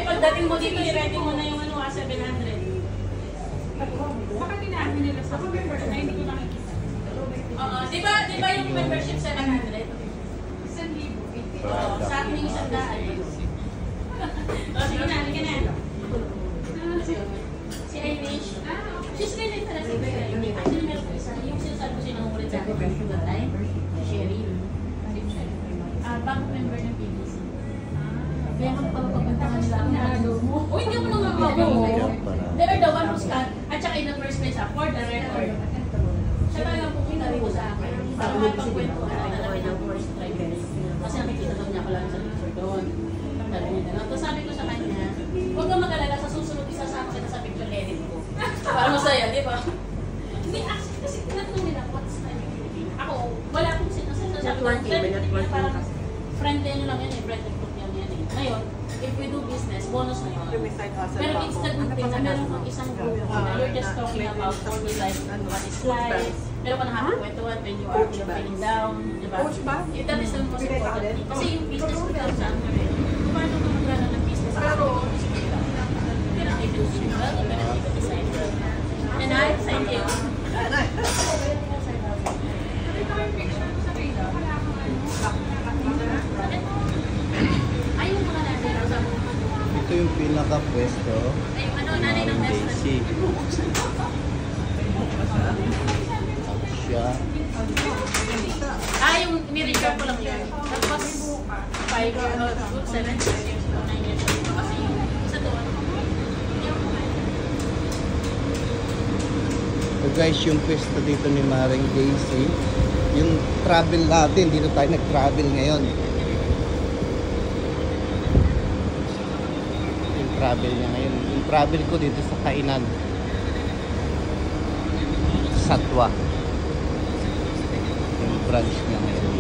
pagdating mo dito, i-ready mo na yung ano, 700. Baka dinamin nila sa member na hindi ko nakikita. Oo, di ba yung membership 700? 1,000. Oo, sa akin yung 100. O, sige na, halika na. Si Irish. She's really interested by Irish. Actually, meron ko isa. Yung sinasabi ko sinungulit sa akin that time, Sherry. Bago member ng PBC. Kaya magpapagpuntahan nila ang nalo mo. O, hindi ako nang magbago. They are the one who's cut. At saka in the first place, for the record. Siya talagang pupunta rin ko sa akin. Para makapagkwentuhan na namin ng first driver. Kasi nakikita daw niya ko lang sa picture doon. Tapos sabi ko sa kanya, huwag kang mag-alala, sa susunod isasama kita sa picture edit ko. Para masaya, di ba? Hindi, actually, kasi tinatanong nila, what's time? Ako, wala akong sinasabi ko. Parang friend din lang yan eh, friend and group yan eh. Ngayon, if we do business, bonus na yun. Pero it's the good thing na meron kang isang group na you're just talking about what we like, what is life. Meron ka nakakakwentuhan when you are feeling down, di ba? That is the most important thing. Kasi yung business becomes something eh. Paano ka mag-run ng business? Pero, I do well, you're gonna take a decide. And I thank you. Ayun mga natin. Ito yung pinaka-pwesto. Ay, ano, nanay ng best friend. Siya. Yung ni-reserve ko lang yun. Tapos, 5 years old, 7 years old, 9 years old. Kasi yung isa doon. So guys, yung pwesto dito ni Maring Daisy. Yung travel natin, dito tayo nag-travel ngayon. Yung travel niya ngayon. Yung travel ko dito sa Kainan. Satwa. Yung branch niya ngayon.